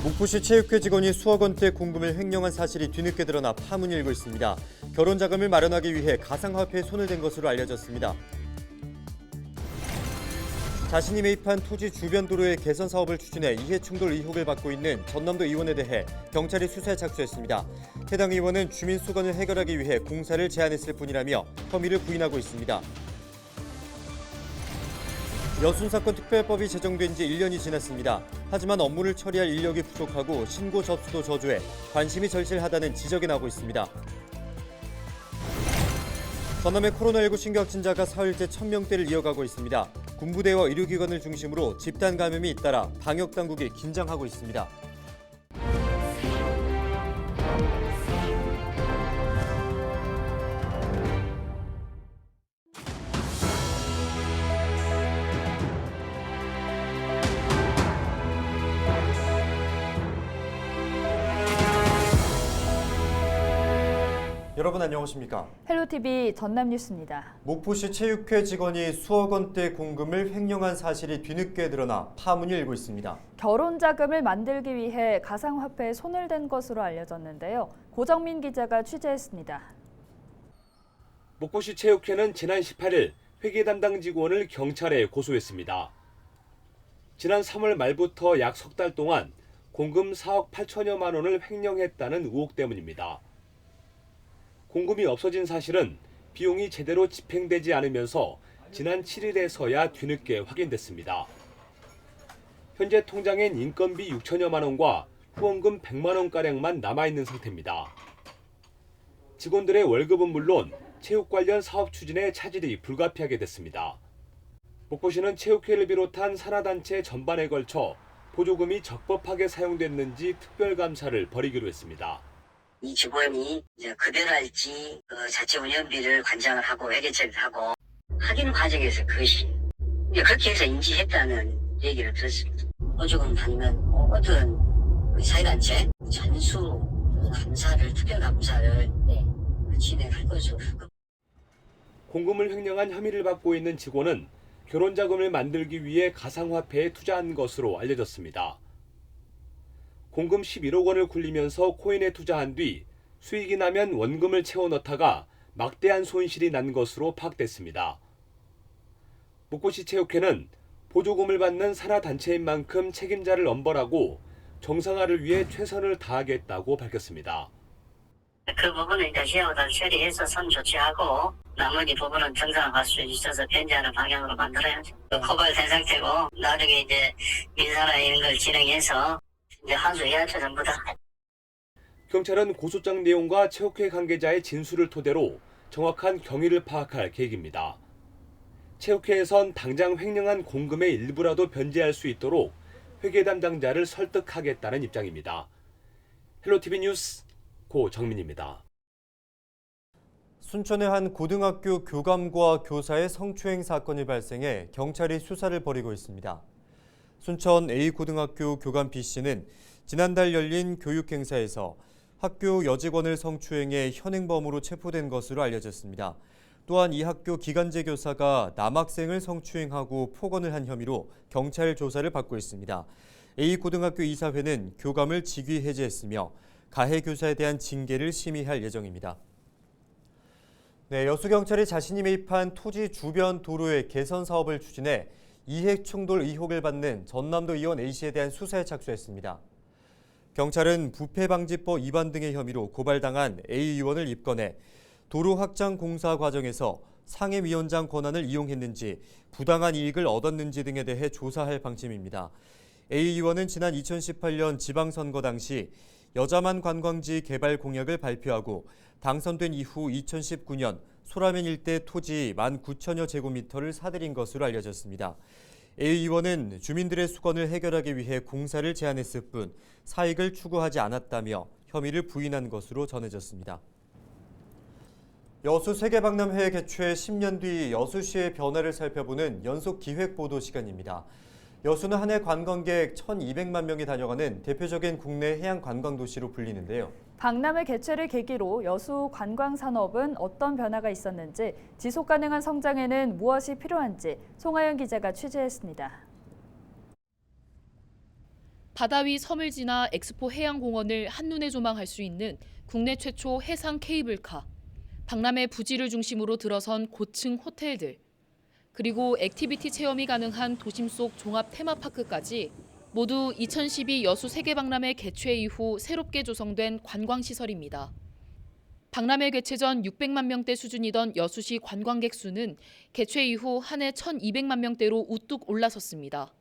목포시 체육회 직원이 수억 원대 공금을 횡령한 사실이 뒤늦게 드러나 파문이 일고 있습니다. 결혼 자금을 마련하기 위해 가상화폐에 손을 댄 것으로 알려졌습니다. 자신이 매입한 토지 주변 도로의 개선 사업을 추진해 이해충돌 의혹을 받고 있는 전남도 의원에 대해 경찰이 수사에 착수했습니다. 해당 의원은 주민 수건을 해결하기 위해 공사를 제안했을 뿐이라며 혐의를 부인하고 있습니다. 여순사건 특별법이 제정된 지 1년이 지났습니다. 하지만 업무를 처리할 인력이 부족하고 신고 접수도 저조해 관심이 절실하다는 지적이 나오고 있습니다. 전남의 코로나19 신규 확진자가 사흘째 1000명대를 이어가고 있습니다. 군부대와 의료기관을 중심으로 집단 감염이 잇따라 방역당국이 긴장하고 있습니다. 여러분 안녕하십니까? 헬로티비 전남뉴스입니다. 목포시 체육회 직원이 수억 원대 공금을 횡령한 사실이 뒤늦게 드러나 파문이 일고 있습니다. 결혼 자금을 만들기 위해 가상화폐에 손을 댄 것으로 알려졌는데요. 고정민 기자가 취재했습니다. 목포시 체육회는 지난 18일 회계 담당 직원을 경찰에 고소했습니다. 지난 3월 말부터 약 석 달 동안 공금 4억 8천여만 원을 횡령했다는 의혹 때문입니다. 공금이 없어진 사실은 비용이 제대로 집행되지 않으면서 지난 7일에서야 뒤늦게 확인됐습니다. 현재 통장엔 인건비 6천여만 원과 후원금 100만 원가량만 남아있는 상태입니다. 직원들의 월급은 물론 체육 관련 사업 추진에 차질이 불가피하게 됐습니다. 목포시는 체육회를 비롯한 산하단체 전반에 걸쳐 보조금이 적법하게 사용됐는지 특별감사를 벌이기로 했습니다. 이 직원이 이제 그대로 할지 자체 운영비를 관장을 하고 회계처리를 하고 확인 과정에서 그것이 그렇게 해서 인지했다는 얘기를 들었습니다. 보조금 받는 어떤 사회단체 전수 감사를 특별감사를 진행할 거죠. 공금을 횡령한 혐의를 받고 있는 직원은 결혼 자금을 만들기 위해 가상화폐에 투자한 것으로 알려졌습니다. 공금 11억 원을 굴리면서 코인에 투자한 뒤 수익이 나면 원금을 채워 넣다가 막대한 손실이 난 것으로 파악됐습니다. 목포시 체육회는 보조금을 받는 산하단체인 만큼 책임자를 엄벌하고 정상화를 위해 최선을 다하겠다고 밝혔습니다. 그 부분은 일단 시행하다 처리해서 선 조치하고 나머지 부분은 정상화할 수 있어서 변제하는 방향으로 만들어야죠. 고발된 상태고 나중에 이제 민사나 이런 걸 진행해서 이제 환수해야죠, 전부 다. 경찰은 고소장 내용과 체육회 관계자의 진술을 토대로 정확한 경위를 파악할 계획입니다. 체육회에선 당장 횡령한 공금의 일부라도 변제할 수 있도록 회계 담당자를 설득하겠다는 입장입니다. 헬로티비 뉴스 고정민입니다. 순천의 한 고등학교 교감과 교사의 성추행 사건이 발생해 경찰이 수사를 벌이고 있습니다. 순천 A고등학교 교감 B씨는 지난달 열린 교육행사에서 학교 여직원을 성추행해 현행범으로 체포된 것으로 알려졌습니다. 또한 이 학교 기간제 교사가 남학생을 성추행하고 폭언을 한 혐의로 경찰 조사를 받고 있습니다. A고등학교 이사회는 교감을 직위 해제했으며 가해 교사에 대한 징계를 심의할 예정입니다. 여수경찰이 자신이 매입한 토지 주변 도로의 개선 사업을 추진해 이해충돌 의혹을 받는 전남도 의원 A씨에 대한 수사에 착수했습니다. 경찰은 부패방지법 위반 등의 혐의로 고발당한 A 의원을 입건해 도로 확장 공사 과정에서 상임위원장 권한을 이용했는지 부당한 이익을 얻었는지 등에 대해 조사할 방침입니다. A 의원은 지난 2018년 지방선거 당시 여자만 관광지 개발 공약을 발표하고 당선된 이후 2019년 소라면 일대 토지 19,000여 제곱미터를 사들인 것으로 알려졌습니다. A 의원은 주민들의 수건을 해결하기 위해 공사를 제안했을 뿐 사익을 추구하지 않았다며 혐의를 부인한 것으로 전해졌습니다. 여수 세계박람회 개최 10년 뒤 여수시의 변화를 살펴보는 연속 기획보도 시간입니다. 여수는 한 해 관광객 1,200만 명이 다녀가는 대표적인 국내 해양 관광도시로 불리는데요. 박람회 개최를 계기로 여수 관광산업은 어떤 변화가 있었는지, 지속가능한 성장에는 무엇이 필요한지 송하연 기자가 취재했습니다. 바다 위 섬을 지나 엑스포 해양공원을 한눈에 조망할 수 있는 국내 최초 해상 케이블카, 박람회 부지를 중심으로 들어선 고층 호텔들, 그리고 액티비티 체험이 가능한 도심 속 종합 테마파크까지 모두 2012 여수 세계박람회 개최 이후 새롭게 조성된 관광시설입니다. 박람회 개최 전 600만 명대 수준이던 여수시 관광객 수는 개최 이후 한 해 1,200만 명대로 우뚝 올라섰습니다.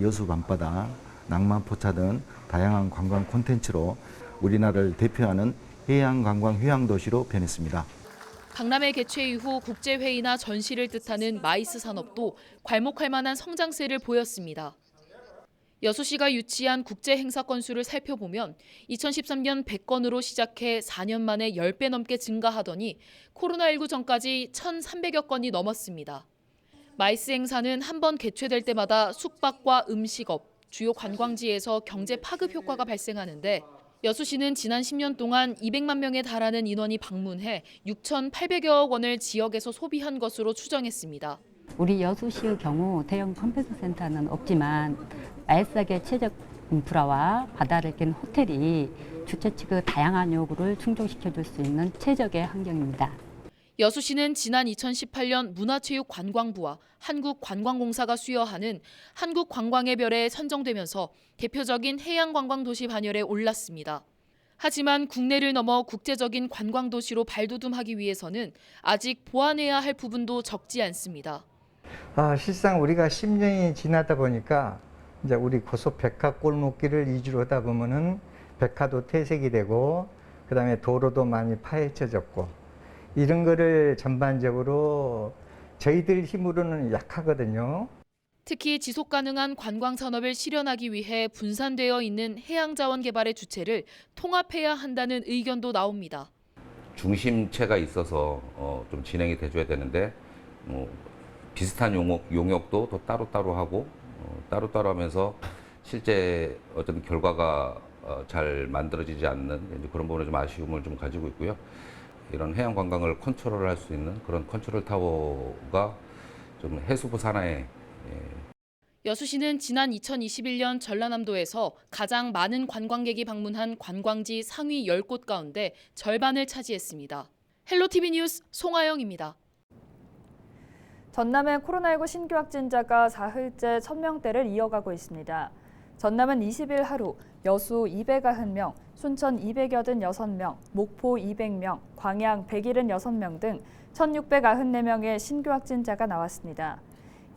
여수 밤바다, 낭만포차 등 다양한 관광 콘텐츠로 우리나라를 대표하는 해양관광 휴양도시로 변했습니다. 박람회 개최 이후 국제회의나 전시를 뜻하는 마이스 산업도 괄목할 만한 성장세를 보였습니다. 여수시가 유치한 국제 행사 건수를 살펴보면 2013년 100건으로 시작해 4년 만에 10배 넘게 증가하더니 코로나19 전까지 1,300여 건이 넘었습니다. 마이스 행사는 한 번 개최될 때마다 숙박과 음식업, 주요 관광지에서 경제 파급 효과가 발생하는데 여수시는 지난 10년 동안 200만 명에 달하는 인원이 방문해 6,800여억 원을 지역에서 소비한 것으로 추정했습니다. 우리 여수시의 경우 대형 컨벤션 센터는 없지만 알싸게 최적 인프라와 바다를 낀 호텔이 주최 측의 다양한 요구를 충족시켜줄 수 있는 최적의 환경입니다. 여수시는 지난 2018년 문화체육관광부와 한국관광공사가 수여하는 한국관광의 별에 선정되면서 대표적인 해양관광도시 반열에 올랐습니다. 하지만 국내를 넘어 국제적인 관광도시로 발돋움하기 위해서는 아직 보완해야 할 부분도 적지 않습니다. 실상 우리가 10년이 지나다 보니까 이제 우리 고속 백화 골목길을 위주로 하다 보면은 백화도 퇴색이 되고 그다음에 도로도 많이 파헤쳐졌고 이런 거를 전반적으로 저희들 힘으로는 약하거든요. 특히 지속 가능한 관광 산업을 실현하기 위해 분산되어 있는 해양자원 개발의 주체를 통합해야 한다는 의견도 나옵니다. 중심체가 있어서 좀 진행이 돼줘야 되는데 비슷한 용역도 또 따로따로 하고 따로따로 하면서 실제 어떤 결과가 잘 만들어지지 않는 그런 부분에 좀 아쉬움을 좀 가지고 있고요. 이런 해양 관광을 컨트롤할 수 있는 그런 컨트롤 타워가 좀 해수부 산하에 여수시는 지난 2021년 전라남도에서 가장 많은 관광객이 방문한 관광지 상위 10곳 가운데 절반을 차지했습니다. 헬로티비 뉴스 송하영입니다. 전남의 코로나19 신규 확진자가 사흘째 1,000명대를 이어가고 있습니다. 전남은 20일 하루 여수 290명, 순천 286명, 목포 200명, 광양 176명 등 1,694명의 신규 확진자가 나왔습니다.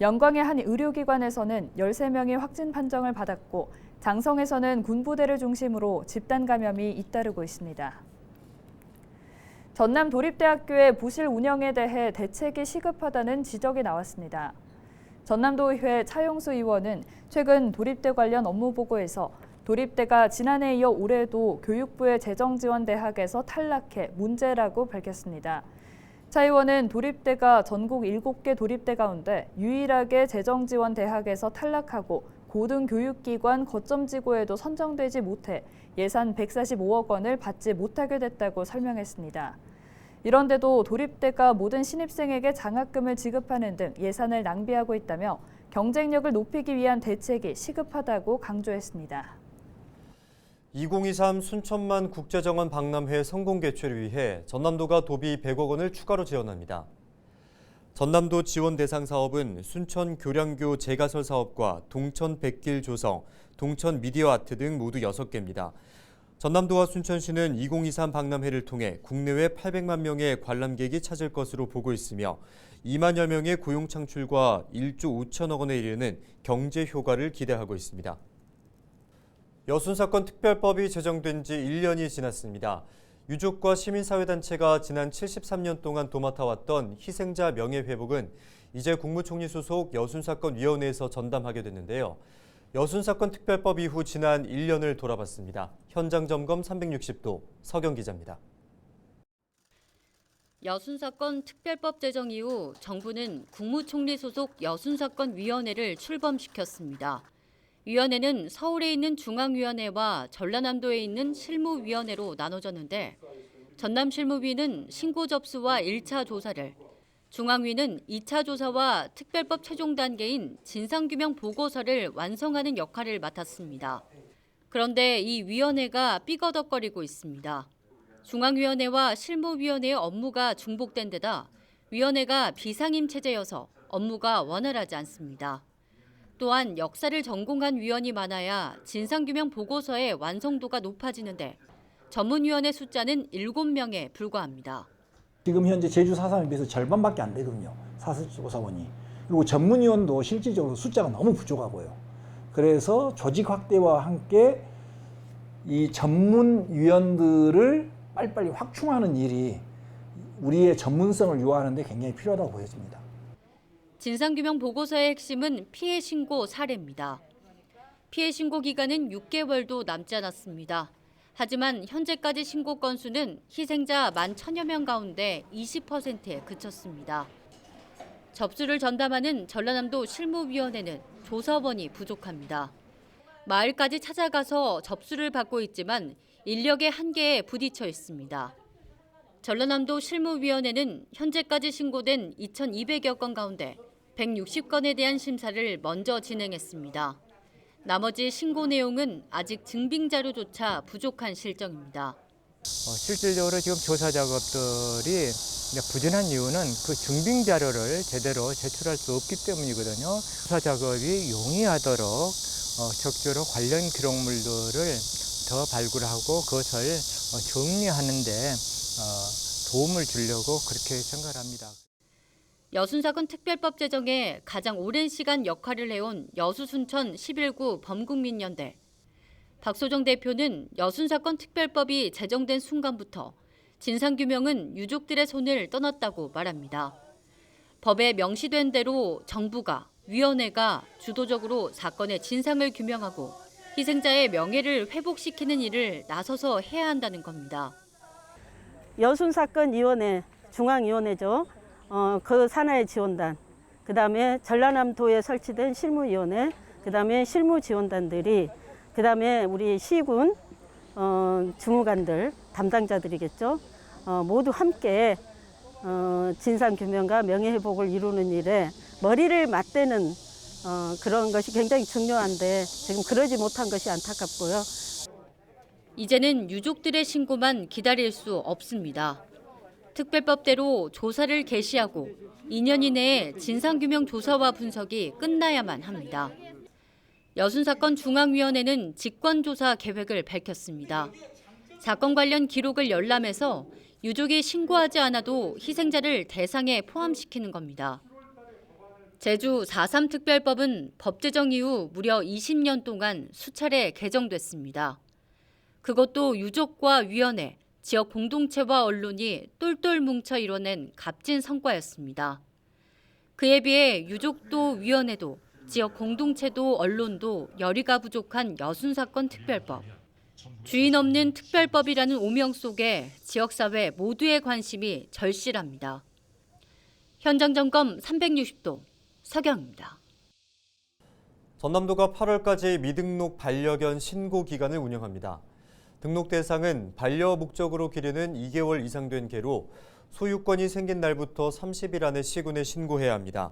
영광의 한 의료기관에서는 13명이 확진 판정을 받았고 장성에서는 군부대를 중심으로 집단 감염이 잇따르고 있습니다. 전남 도립대학교의 부실 운영에 대해 대책이 시급하다는 지적이 나왔습니다. 전남도의회 차용수 의원은 최근 도립대 관련 업무 보고에서 도립대가 지난해에 이어 올해도 교육부의 재정지원 대학에서 탈락해 문제라고 밝혔습니다. 차 의원은 도립대가 전국 7개 도립대 가운데 유일하게 재정지원 대학에서 탈락하고 고등교육기관 거점지구에도 선정되지 못해 예산 145억 원을 받지 못하게 됐다고 설명했습니다. 이런데도 도립대가 모든 신입생에게 장학금을 지급하는 등 예산을 낭비하고 있다며 경쟁력을 높이기 위한 대책이 시급하다고 강조했습니다. 2023 순천만 국제정원 박람회 성공 개최를 위해 전남도가 도비 100억 원을 추가로 지원합니다. 전남도 지원 대상 사업은 순천 교량교 재가설 사업과 동천 백길 조성, 동천 미디어 아트 등 모두 6개입니다. 전남도와 순천시는 2023 박람회를 통해 국내외 800만 명의 관람객이 찾을 것으로 보고 있으며 2만여 명의 고용 창출과 1조 5천억 원에 이르는 경제 효과를 기대하고 있습니다. 여순사건 특별법이 제정된 지 1년이 지났습니다. 유족과 시민사회단체가 지난 73년 동안 도맡아왔던 희생자 명예회복은 이제 국무총리 소속 여순사건위원회에서 전담하게 됐는데요. 여순사건 특별법 이후 지난 1년을 돌아봤습니다. 현장 점검 360도 서경 기자입니다. 여순사건 특별법 제정 이후 정부는 국무총리 소속 여순사건위원회를 출범시켰습니다. 위원회는 서울에 있는 중앙위원회와 전라남도에 있는 실무위원회로 나눠졌는데 전남실무위는 신고 접수와 1차 조사를, 중앙위는 2차 조사와 특별법 최종 단계인 진상규명 보고서를 완성하는 역할을 맡았습니다. 그런데 이 위원회가 삐거덕거리고 있습니다. 중앙위원회와 실무위원회의 업무가 중복된 데다 위원회가 비상임 체제여서 업무가 원활하지 않습니다. 또한 역사를 전공한 위원이 많아야 진상규명 보고서의 완성도가 높아지는데 전문위원회 숫자는 7명에 불과합니다. 지금 현재 제주 4.3에 비해서 절반밖에 안 되거든요. 사설조사원이. 그리고 전문위원도 실질적으로 숫자가 너무 부족하고요. 그래서 조직 확대와 함께 이 전문위원들을 빨리빨리 확충하는 일이 우리의 전문성을 유화하는 데 굉장히 필요하다고 보여집니다. 진상규명 보고서의 핵심은 피해 신고 사례입니다. 피해 신고 기간은 6개월도 남지 않았습니다. 하지만 현재까지 신고 건수는 희생자 11,000여 명 가운데 20%에 그쳤습니다. 접수를 전담하는 전라남도 실무위원회는 조사원이 부족합니다. 마을까지 찾아가서 접수를 받고 있지만 인력의 한계에 부딪혀 있습니다. 전라남도 실무위원회는 현재까지 신고된 2,200여 건 가운데 160건에 대한 심사를 먼저 진행했습니다. 나머지 신고 내용은 아직 증빙 자료조차 부족한 실정입니다. 실질적으로 지금 조사 작업들이 부진한 이유는 그 증빙 자료를 제대로 제출할 수 없기 때문이거든요. 조사 작업이 용이하도록 적절히 관련 기록물들을 더 발굴하고 그것을 정리하는 데 도움을 주려고 그렇게 생각합니다. 여순사건 특별법 제정에 가장 오랜 시간 역할을 해온 여수순천 11구 범국민연대. 박소정 대표는 여순사건 특별법이 제정된 순간부터 진상규명은 유족들의 손을 떠났다고 말합니다. 법에 명시된 대로 정부가, 위원회가 주도적으로 사건의 진상을 규명하고 희생자의 명예를 회복시키는 일을 나서서 해야 한다는 겁니다. 여순사건위원회, 중앙위원회죠. 그 산하의 지원단, 그다음에 전라남도에 설치된 실무위원회, 그다음에 실무지원단들이, 그다음에 우리 시군 주무관들, 담당자들이겠죠. 모두 함께 진상규명과 명예회복을 이루는 일에 머리를 맞대는 그런 것이 굉장히 중요한데 지금 그러지 못한 것이 안타깝고요. 이제는 유족들의 신고만 기다릴 수 없습니다. 특별법대로 조사를 개시하고 2년 이내에 진상규명 조사와 분석이 끝나야만 합니다. 여순사건 중앙위원회는 직권조사 계획을 밝혔습니다. 사건 관련 기록을 열람해서 유족이 신고하지 않아도 희생자를 대상에 포함시키는 겁니다. 제주 4.3 특별법은 법 제정 이후 무려 20년 동안 수차례 개정됐습니다. 그것도 유족과 위원회, 지역 공동체와 언론이 똘똘 뭉쳐 이뤄낸 값진 성과였습니다. 그에 비해 유족도 위원회도 지역 공동체도 언론도 열의가 부족한 여순사건 특별법. 주인 없는 특별법이라는 오명 속에 지역사회 모두의 관심이 절실합니다. 현장 점검 360도 서경입니다. 전남도가 8월까지 미등록 반려견 신고 기간을 운영합니다. 등록 대상은 반려 목적으로 기르는 2개월 이상 된 개로 소유권이 생긴 날부터 30일 안에 시군에 신고해야 합니다.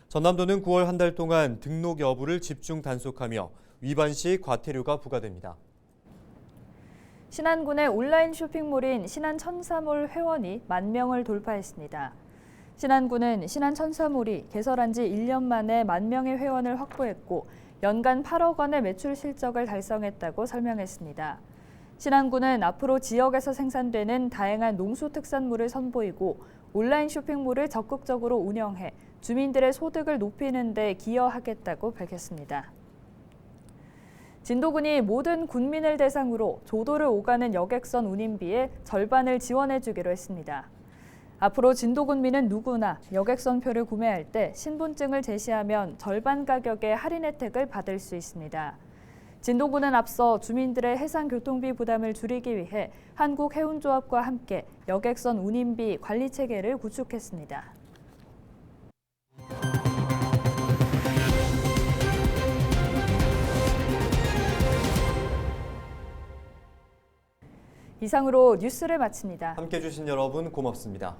전남도는 9월 한 달 동안 등록 여부를 집중 단속하며 위반 시 과태료가 부과됩니다. 신안군의 온라인 쇼핑몰인 신안천사몰 회원이 10,000명을 돌파했습니다. 신안군은 신안천사몰이 개설한 지 1년 만에 10,000명의 회원을 확보했고 연간 8억 원의 매출 실적을 달성했다고 설명했습니다. 신안군은 앞으로 지역에서 생산되는 다양한 농수특산물을 선보이고 온라인 쇼핑몰을 적극적으로 운영해 주민들의 소득을 높이는 데 기여하겠다고 밝혔습니다. 진도군이 모든 군민을 대상으로 조도를 오가는 여객선 운임비의 절반을 지원해주기로 했습니다. 앞으로 진도군민은 누구나 여객선표를 구매할 때 신분증을 제시하면 절반 가격의 할인 혜택을 받을 수 있습니다. 진도군은 앞서 주민들의 해상 교통비 부담을 줄이기 위해 한국해운조합과 함께 여객선 운임비 관리 체계를 구축했습니다. 이상으로 뉴스를 마칩니다. 함께해 주신 여러분 고맙습니다.